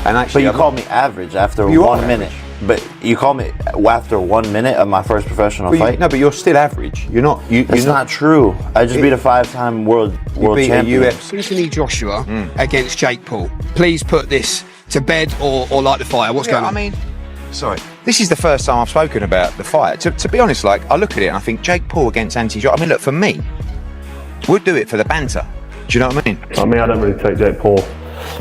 And actually, but you called me average after 1 minute. But you called me after 1 minute of my first professional fight. No, but you're still average. You're not. That's not true. I just beat a 5-time world champion. Anthony Joshua against Jake Paul. Please put this to bed or light the fire. What's going on? I mean, sorry. This is the first time I've spoken about the fight. To be honest, like, I look at it and I think Jake Paul against Anthony Joshua. I mean, look, for me, we'll do it for the banter. Do you know what I mean? I don't really take Jake Paul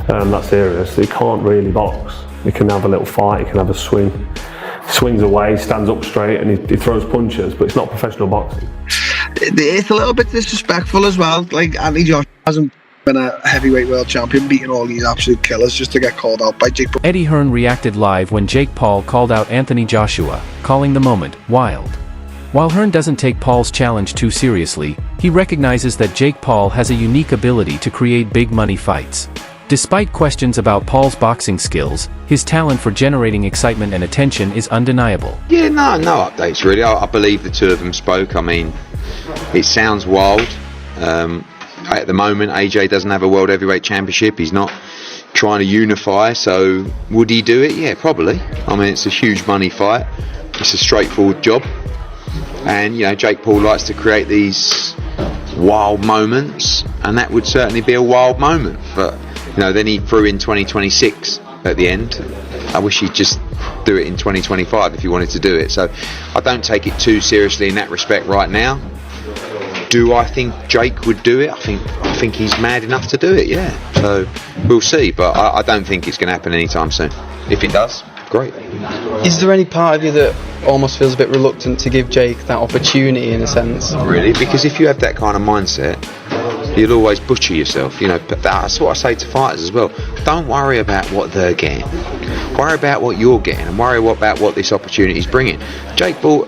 that serious. He can't really box. He can have a little fight, he can have a swing. He swings away, stands up straight, and he throws punches, but it's not professional boxing. It's a little bit disrespectful as well. Like, Anthony Joshua hasn't been a heavyweight world champion, beating all these absolute killers just to get called out by Jake Paul. Eddie Hearn reacted live when Jake Paul called out Anthony Joshua, calling the moment wild. While Hearn doesn't take Paul's challenge too seriously, he recognizes that Jake Paul has a unique ability to create big money fights. Despite questions about Paul's boxing skills, his talent for generating excitement and attention is undeniable. Yeah, no updates really. I believe the two of them spoke. I mean, it sounds wild. At the moment, AJ doesn't have a World Heavyweight Championship. He's not trying to unify, so would he do it? Yeah, probably. I mean, it's a huge money fight. It's a straightforward job. And, you know, Jake Paul likes to create these wild moments, and that would certainly be a wild moment. But, you know, then he threw in 2026 at the end. I wish he'd just do it in 2025 if he wanted to do it. So I don't take it too seriously in that respect right now. Do I think Jake would do it? I think he's mad enough to do it, yeah. So we'll see, but I don't think it's going to happen anytime soon. If it does, great. Is there any part of you that almost feels a bit reluctant to give Jake that opportunity in a sense? Really? Because if you have that kind of mindset, you'll always butcher yourself, you know. But that's what I say to fighters as well. Don't worry about what they're getting. Worry about what you're getting, and worry about what this opportunity is bringing. Jake Paul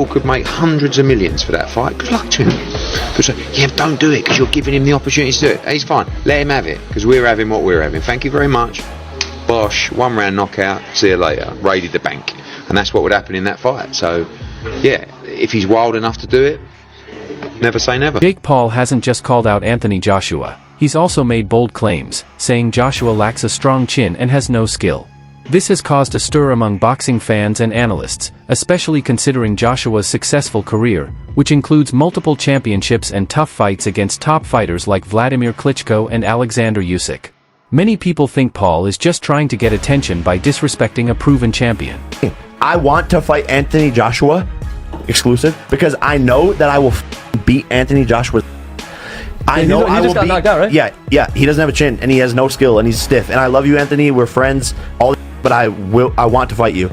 could make hundreds of millions for that fight. Good luck to him. But say, yeah, don't do it because you're giving him the opportunity to do it. He's fine. Let him have it because we're having what we're having. Thank you very much. Bosh, 1 round knockout. See you later. Raided the bank, and that's what would happen in that fight. So, yeah, if he's wild enough to do it, never say never. Jake Paul hasn't just called out Anthony Joshua. He's also made bold claims, saying Joshua lacks a strong chin and has no skill. This has caused a stir among boxing fans and analysts, especially considering Joshua's successful career, which includes multiple championships and tough fights against top fighters like Vladimir Klitschko and Alexander Usyk. Many people think Paul is just trying to get attention by disrespecting a proven champion. I want to fight Anthony Joshua exclusive because I know that I will beat Anthony Joshua. I know I will beat. Knocked out, right? Yeah. He doesn't have a chin and he has no skill and he's stiff. And I love you, Anthony. We're friends. But I want to fight you.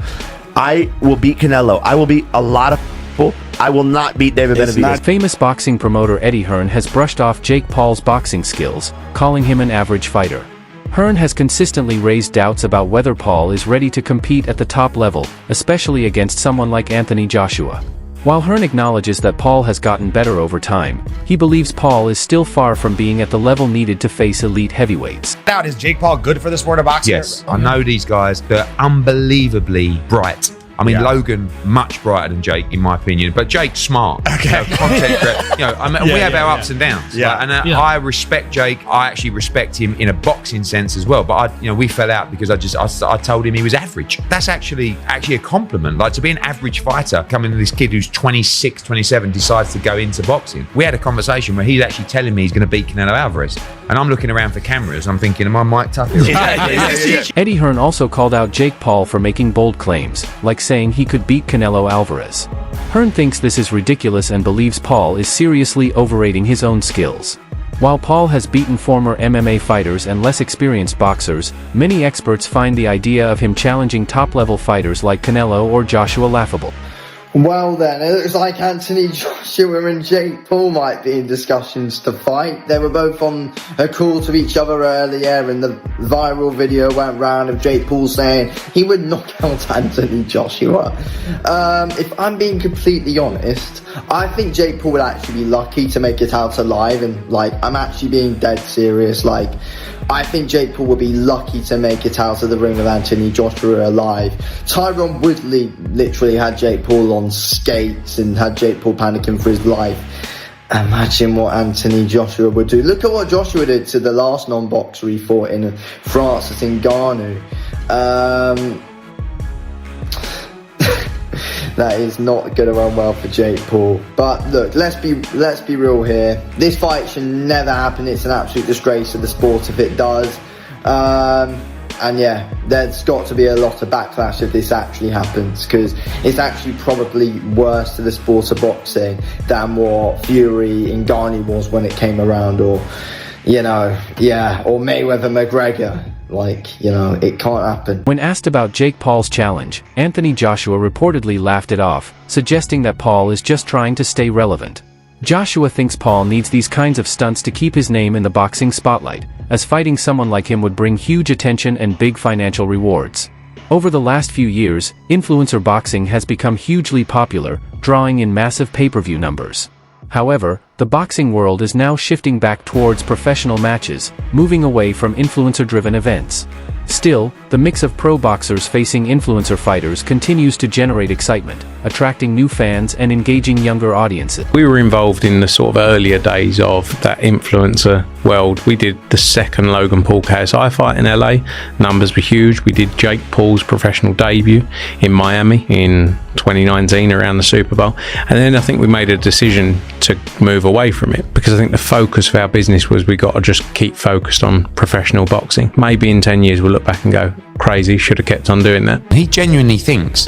I will beat Canelo. I will beat a lot of people. I will not beat David Benavidez. Famous boxing promoter Eddie Hearn has brushed off Jake Paul's boxing skills, calling him an average fighter. Hearn has consistently raised doubts about whether Paul is ready to compete at the top level, especially against someone like Anthony Joshua. While Hearn acknowledges that Paul has gotten better over time, he believes Paul is still far from being at the level needed to face elite heavyweights. Now, is Jake Paul good for the sport of boxing? Yes, I know these guys. They're unbelievably bright. I mean, Logan, much brighter than Jake, in my opinion. But Jake's smart. Okay. We have our ups and downs. Yeah. I respect Jake. I actually respect him in a boxing sense as well. But we fell out because I told him he was average. That's actually a compliment. Like, to be an average fighter, coming to this kid who's 26, 27, decides to go into boxing. We had a conversation where he's actually telling me he's going to beat Canelo Alvarez. And I'm looking around for cameras. I'm thinking, am I Mike Tuffy? Eddie Hearn also called out Jake Paul for making bold claims, like saying he could beat Canelo Alvarez. Hearn thinks this is ridiculous and believes Paul is seriously overrating his own skills. While Paul has beaten former MMA fighters and less experienced boxers, many experts find the idea of him challenging top-level fighters like Canelo or Joshua laughable. Well then, it looks like Anthony Joshua and Jake Paul might be in discussions to fight. They were both on a call to each other earlier and the viral video went round of Jake Paul saying he would knock out Anthony Joshua. If I'm being completely honest, I think Jake Paul would actually be lucky to make it out alive, and I'm actually being dead serious. I think Jake Paul would be lucky to make it out of the ring of Anthony Joshua alive. Tyron Woodley literally had Jake Paul on skates and had Jake Paul panicking for his life. imagine what Anthony Joshua would do. Look at what Joshua did to the last non-boxer he fought in France, in Ngannou. That is not going to run well for Jake Paul. But look, let's be real here. This fight should never happen. It's an absolute disgrace to the sport if it does. And yeah, there's got to be a lot of backlash if this actually happens, because it's actually probably worse to the sport of boxing than what Fury in Ngannou was when it came around, or or Mayweather McGregor. It can't happen. When asked about Jake Paul's challenge, Anthony Joshua reportedly laughed it off, suggesting that Paul is just trying to stay relevant. Joshua thinks Paul needs these kinds of stunts to keep his name in the boxing spotlight, as fighting someone like him would bring huge attention and big financial rewards. Over the last few years, influencer boxing has become hugely popular, drawing in massive pay-per-view numbers. However, the boxing world is now shifting back towards professional matches, moving away from influencer-driven events. Still, the mix of pro boxers facing influencer fighters continues to generate excitement, attracting new fans and engaging younger audiences. We were involved in the sort of earlier days of that influencer world. We did the second Logan Paul KSI fight in LA. Numbers were huge. We did Jake Paul's professional debut in Miami in 2019 around the Super Bowl. And then I think we made a decision to move away from it, because I think the focus of our business was we got to just keep focused on professional boxing. Maybe in 10 years we'll look back and go, crazy, should have kept on doing that. He genuinely thinks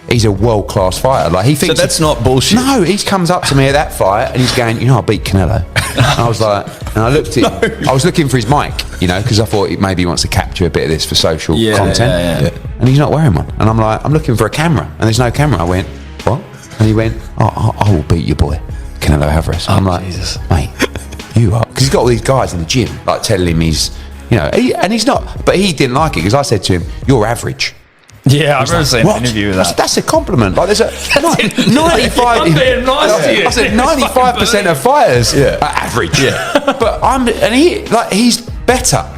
he's a world-class fighter. He thinks so that's not bullshit. No, he comes up to me at that fight and he's going, I beat Canelo. And I was like, and I looked at I was looking for his mic, because I thought maybe he wants to capture a bit of this for social content. Yeah. And he's not wearing one. And I'm like, I'm looking for a camera, and there's no camera. I went, what? And he went, I will beat your boy, Canelo Alvarez. I'm like, Jesus. Mate, you are. Because he's got all these guys in the gym, telling him he's, and he's not. But he didn't like it, because I said to him, you're average. Yeah, I remember seeing an interview with that. That's a compliment. There's a 95. I'm being nice to you. I said 95% of fighters are average. Yeah, but he's better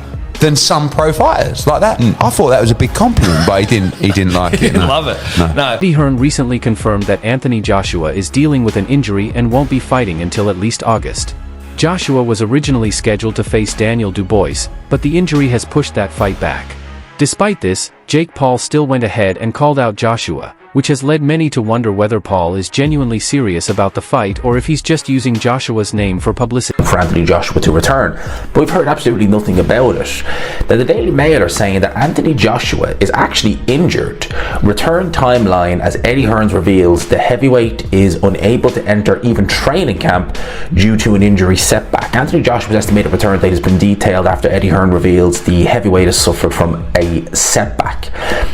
than some pro fighters like that. I thought that was a big compliment, but he didn't like it. He didn't love it. No. Eddie Hearn recently confirmed that Anthony Joshua is dealing with an injury and won't be fighting until at least August. Joshua was originally scheduled to face Daniel Dubois, but the injury has pushed that fight back. Despite this, Jake Paul still went ahead and called out Joshua, which has led many to wonder whether Paul is genuinely serious about the fight or if he's just using Joshua's name for publicity. For Anthony Joshua to return, but we've heard absolutely nothing about it. Now, the Daily Mail are saying that Anthony Joshua is actually injured. Return timeline: as Eddie Hearn reveals, the heavyweight is unable to enter even training camp due to an injury setback. Anthony Joshua's estimated return date has been detailed after Eddie Hearn reveals the heavyweight has suffered from a setback.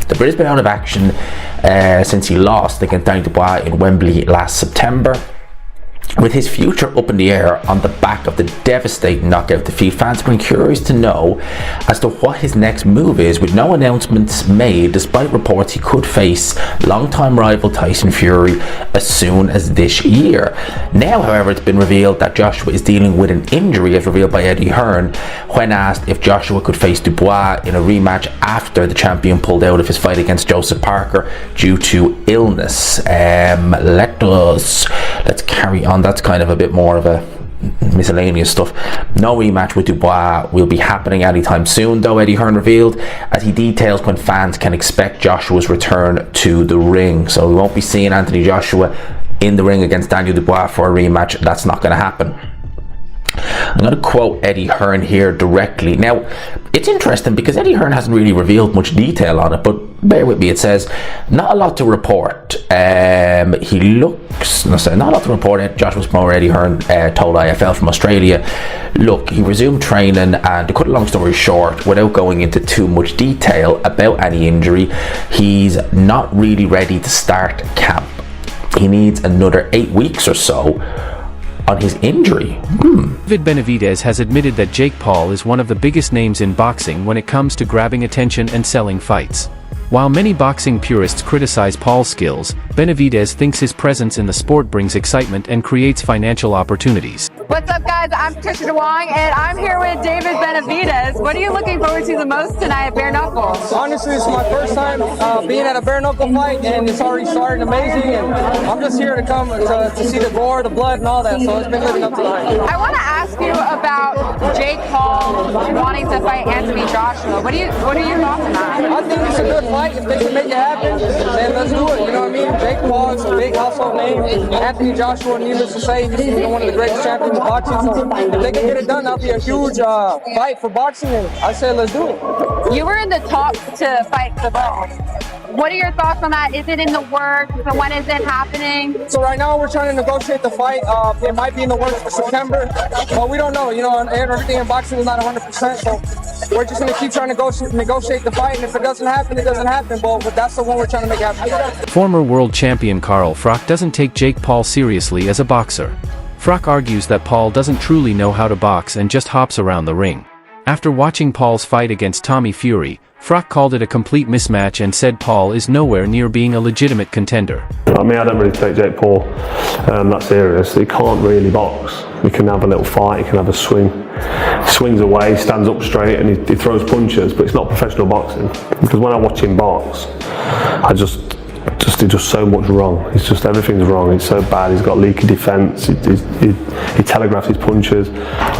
The Brit has been out of action since he lost against Daniel Dubois in Wembley last September. With his future up in the air on the back of the devastating knockout defeat, fans have been curious to know as to what his next move is, with no announcements made, despite reports he could face longtime rival Tyson Fury as soon as this year. Now, however, it's been revealed that Joshua is dealing with an injury, as revealed by Eddie Hearn when asked if Joshua could face Dubois in a rematch after the champion pulled out of his fight against Joseph Parker due to illness. Let's carry on. That's kind of a bit more of a miscellaneous stuff. No rematch with Dubois will be happening anytime soon, though, Eddie Hearn revealed, as he details when fans can expect Joshua's return to the ring. So we won't be seeing Anthony Joshua in the ring against Daniel Dubois for a rematch. That's not going to happen. I'm going to quote Eddie Hearn here directly. Now, it's interesting because Eddie Hearn hasn't really revealed much detail on it, but bear with me. It says, not a lot to report. Not a lot to report. Joshua's promoter Eddie Hearn told IFL from Australia, look, he resumed training, and to cut a long story short, without going into too much detail about any injury, he's not really ready to start camp. He needs another 8 weeks or so on his injury. Benavidez has admitted that Jake Paul is one of the biggest names in boxing when it comes to grabbing attention and selling fights. While many boxing purists criticize Paul's skills, Benavidez thinks his presence in the sport brings excitement and creates financial opportunities. What's up, guys? I'm Patricia DeWong, and I'm here with David Benavidez. What are you looking forward to the most tonight at Bare Knuckle? Honestly, it's my first time being at a bare knuckle fight, and it's already started amazing. And I'm just here to come to see the gore, the blood, and all that. So it's been living up tonight. I want to ask you about Jake Paul wanting to fight Anthony Joshua. What are your thoughts on that? I think it's a good fight. If they can make it happen, then let's do it. You know what I mean? Jake Paul is a big household name. Anthony Joshua, needless to say, he's one of the greatest champions of boxing. So if they can get it done, that'll be a huge fight for boxing. And I say let's do it. You were in the talks to fight the ball. What are your thoughts on that? Is it in the works? So when is it happening? So right now we're trying to negotiate the fight. It might be in the works for September, but we don't know. You know, everything in boxing is not 100%. So we're just going to keep trying to negotiate the fight. And if it doesn't happen, it doesn't happen. But that's the one we're trying to make happen. Former world champion Carl Froch doesn't take Jake Paul seriously as a boxer. Froch argues that Paul doesn't truly know how to box and just hops around the ring. After watching Paul's fight against Tommy Fury, Froch called it a complete mismatch and said Paul is nowhere near being a legitimate contender. I mean, I don't really take Jake Paul that serious. He can't really box. He can have a little fight, he can have a swing. He swings away, stands up straight, and he throws punches, but it's not professional boxing. Because when I watch him box, he does so much wrong. It's just everything's wrong. It's so bad. He's got leaky defence. He telegraphs his punches.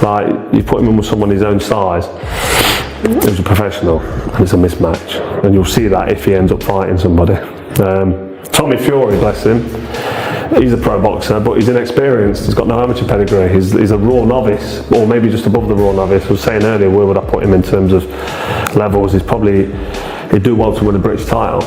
Like, you put him in with someone his own size, who's a professional, and it's a mismatch. And you'll see that if he ends up fighting somebody. Tommy Fury, bless him, he's a pro boxer, but he's inexperienced. He's got no amateur pedigree. He's a raw novice, or maybe just above the raw novice. I was saying earlier, where would I put him in terms of levels? He'd do well to win a British title.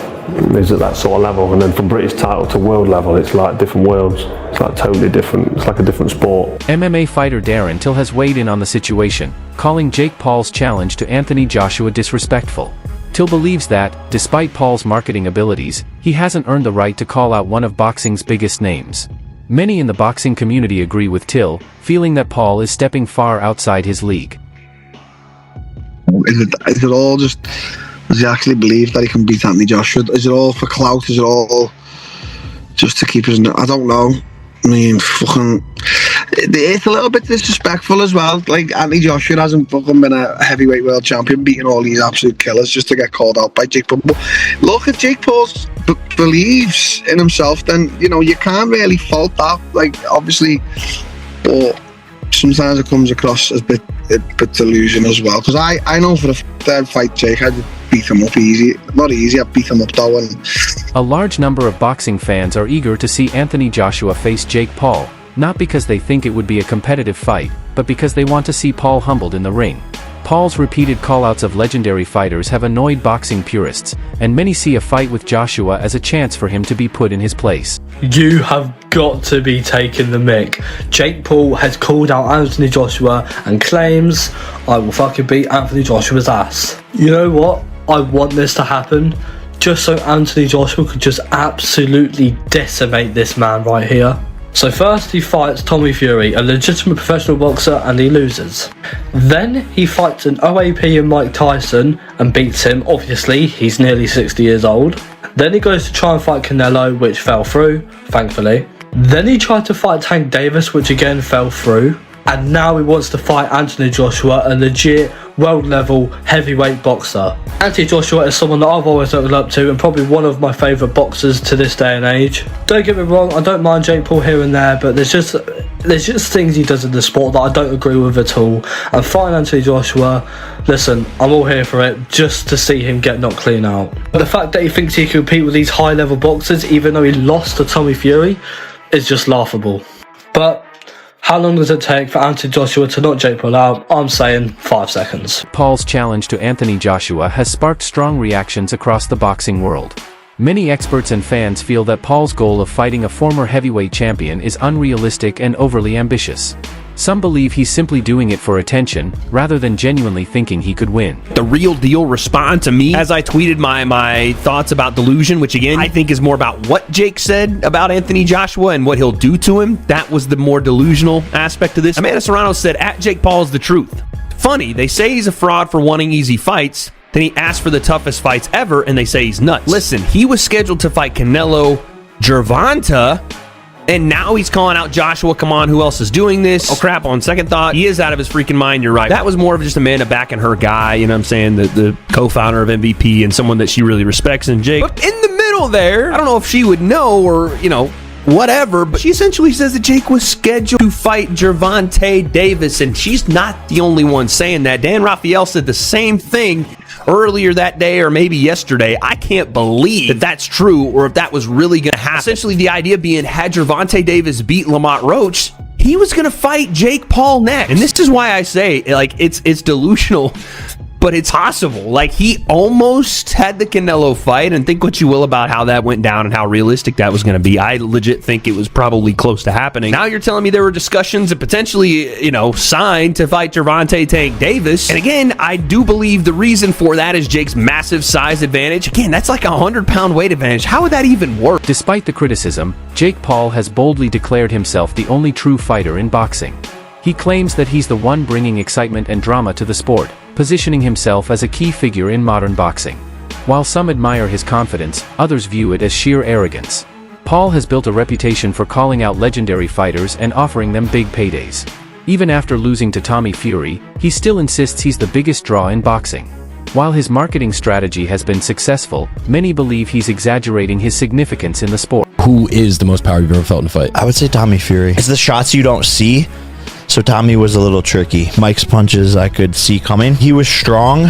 He's at that sort of level, and then from British title to world level, it's like different worlds. It's like totally different. It's like a different sport. MMA fighter Darren Till has weighed in on the situation, calling Jake Paul's challenge to Anthony Joshua disrespectful. Till believes that, despite Paul's marketing abilities, he hasn't earned the right to call out one of boxing's biggest names. Many in the boxing community agree with Till, feeling that Paul is stepping far outside his league. Is it all just... Does he actually believe that he can beat Anthony Joshua? Is it all for clout? Is it all just to keep his... I don't know. I mean, fucking... It's a little bit disrespectful as well. Like, Anthony Joshua hasn't fucking been a heavyweight world champion, beating all these absolute killers just to get called out by Jake Paul. Look, if Jake Paul believes in himself, then, you know, you can't really fault that. Like, obviously, but sometimes it comes across as a bit delusion as well. Because I know for the third fight, Jake, I'd beat him up easy. Not easy, I'd beat him up though. A large number of boxing fans are eager to see Anthony Joshua face Jake Paul, not because they think it would be a competitive fight, but because they want to see Paul humbled in the ring. Paul's repeated callouts of legendary fighters have annoyed boxing purists, and many see a fight with Joshua as a chance for him to be put in his place. You have got to be taking the mick. Jake Paul has called out Anthony Joshua and claims, I will fucking beat Anthony Joshua's ass. You know what? I want this to happen just so Anthony Joshua could just absolutely decimate this man right here. So first he fights Tommy Fury, a legitimate professional boxer, and he loses. Then he fights an OAP and Mike Tyson and beats him. Obviously, he's nearly 60 years old. Then he goes to try and fight Canelo, which fell through, thankfully. Then he tried to fight Tank Davis, which again fell through. And now he wants to fight Anthony Joshua, a legit world-level heavyweight boxer. Anthony Joshua is someone that I've always looked up to and probably one of my favourite boxers to this day and age. Don't get me wrong, I don't mind Jake Paul here and there, but there's just things he does in the sport that I don't agree with at all. And fighting Anthony Joshua, listen, I'm all here for it just to see him get knocked clean out. But the fact that he thinks he can compete with these high-level boxers even though he lost to Tommy Fury is just laughable. But how long does it take for Anthony Joshua to knock Jake Paul out? I'm saying 5 seconds. Paul's challenge to Anthony Joshua has sparked strong reactions across the boxing world. Many experts and fans feel that Paul's goal of fighting a former heavyweight champion is unrealistic and overly ambitious. Some believe he's simply doing it for attention, rather than genuinely thinking he could win. The real deal respond to me as I tweeted my thoughts about delusion, which again, I think is more about what Jake said about Anthony Joshua and what he'll do to him. That was the more delusional aspect of this. Amanda Serrano said, at Jake Paul is the truth. Funny, they say he's a fraud for wanting easy fights, then he asked for the toughest fights ever, and they say he's nuts. Listen, he was scheduled to fight Canelo Gervonta And now he's calling out Joshua. Come on, who else is doing this? Oh crap, on second thought, he is out of his freaking mind. You're right. That was more of just Amanda backing her guy, you know what I'm saying? The co-founder of MVP and someone that she really respects in Jake. But in the middle there, I don't know if she would know or, whatever, but she essentially says that Jake was scheduled to fight Gervonta Davis, and she's not the only one saying that. Dan Raphael said the same thing earlier that day or maybe yesterday. I can't believe that that's true or if that was really going to happen. Essentially, the idea being, had Gervonta Davis beat Lamont Roach, he was going to fight Jake Paul next. And this is why I say, it's delusional, but it's possible. He almost had the Canelo fight, and think what you will about how that went down and how realistic that was going to be. I legit think it was probably close to happening. Now you're telling me there were discussions and potentially, signed to fight Gervonta Tank Davis. And again, I do believe the reason for that is Jake's massive size advantage. Again, that's like a 100-pound weight advantage. How would that even work? Despite the criticism, Jake Paul has boldly declared himself the only true fighter in boxing. He claims that he's the one bringing excitement and drama to the sport, positioning himself as a key figure in modern boxing. While some admire his confidence, others view it as sheer arrogance. Paul has built a reputation for calling out legendary fighters and offering them big paydays. Even after losing to Tommy Fury, he still insists he's the biggest draw in boxing. While his marketing strategy has been successful, many believe he's exaggerating his significance in the sport. Who is the most power you've ever felt in a fight? I would say Tommy Fury. It's the shots you don't see. So Tommy was a little tricky. Mike's punches I could see coming. He was strong,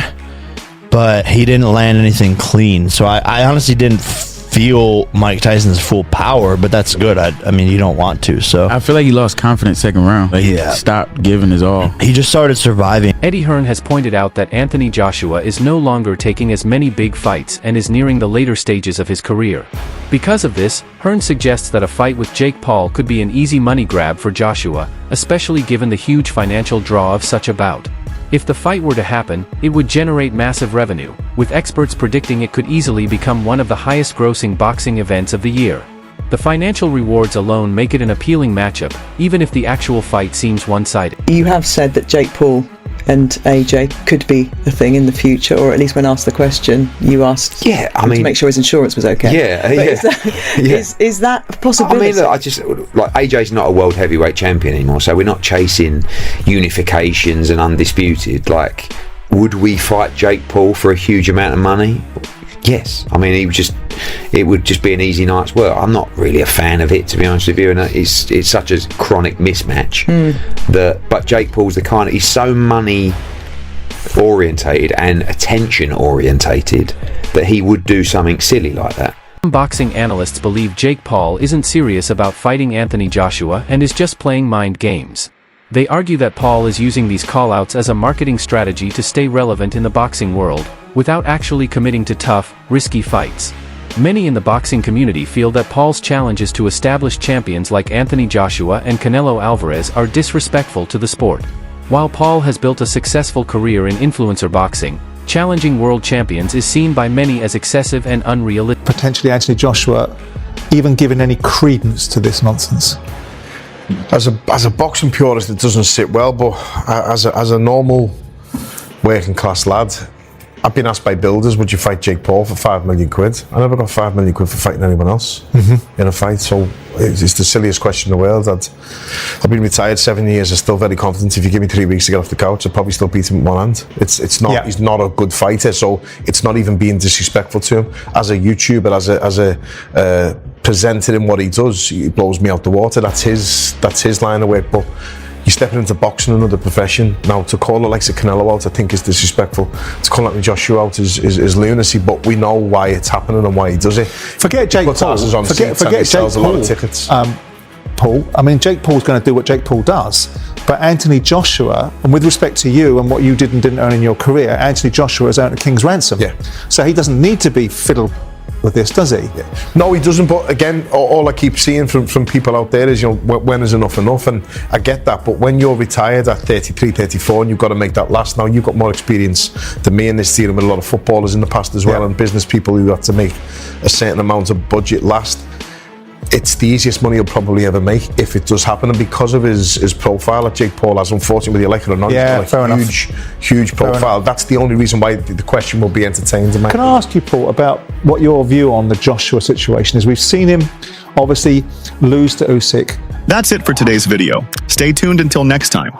but he didn't land anything clean. So I honestly didn't feel Mike Tyson's full power, but that's good. I mean, you don't want to. So I feel like he lost confidence second round. He stopped giving his all. He just started surviving. Eddie Hearn has pointed out that Anthony Joshua is no longer taking as many big fights and is nearing the later stages of his career. Because of this, Hearn suggests that a fight with Jake Paul could be an easy money grab for Joshua, especially given the huge financial draw of such a bout. If the fight were to happen, it would generate massive revenue, with experts predicting it could easily become one of the highest-grossing boxing events of the year. The financial rewards alone make it an appealing matchup, even if the actual fight seems one-sided. You have said that Jake Paul and AJ could be a thing in the future, or at least when asked the question, you asked to make sure his insurance was okay. Is that a possibility? Look, AJ's not a world heavyweight champion anymore, so we're not chasing unifications and undisputed. Would we fight Jake Paul for a huge amount of money? Yes. It would just be an easy night's work. I'm not really a fan of it, to be honest with you, and it's such a chronic mismatch but Jake Paul's the kind of, he's so money orientated and attention orientated that he would do something silly like that. Boxing analysts believe Jake Paul isn't serious about fighting Anthony Joshua and is just playing mind games. They argue that Paul is using these callouts as a marketing strategy to stay relevant in the boxing world, without actually committing to tough, risky fights. Many in the boxing community feel that Paul's challenges to established champions like Anthony Joshua and Canelo Alvarez are disrespectful to the sport. While Paul has built a successful career in influencer boxing, challenging world champions is seen by many as excessive and unrealistic. Potentially Anthony Joshua even giving any credence to this nonsense. As a boxing purist, it doesn't sit well, but as a normal working class lad, I've been asked by builders, would you fight Jake Paul for £5 million? I never got £5 million for fighting anyone else in a fight, so it's the silliest question in the world. I've been retired 7 years, I'm still very confident. If you give me 3 weeks to get off the couch, I'd probably still beat him with one hand. It's not. He's not a good fighter, so it's not even being disrespectful to him. As a YouTuber, as a presenter in what he does, he blows me out the water. That's his line of work, but you're stepping into boxing, another profession. Now, to call it like a Canelo out, I think is disrespectful. To call Anthony Joshua out is lunacy, but we know why it's happening and why he does it. Forget Jake Paul. Forget Jake a lot of tickets. Paul. Jake Paul's going to do what Jake Paul does. But Anthony Joshua, and with respect to you and what you did and didn't earn in your career, Anthony Joshua has earned a king's ransom. Yeah. So he doesn't need to be fiddled with this, does he? Yeah. No, he doesn't. But again, all I keep seeing from people out there is, when is enough? And I get that. But when you're retired at 33, 34, and you've got to make that last, now you've got more experience than me in this, dealing with a lot of footballers in the past as well, and business people who have to make a certain amount of budget last. it's the easiest money he'll probably ever make if it does happen, and because of his profile that Jake Paul has, unfortunately, whether you like it or not, he's got a huge profile. That's the only reason why the question will be entertained. Can I ask you, Paul, about what your view on the Joshua situation is? We've seen him obviously lose to Usyk. That's it for today's video. Stay tuned until next time.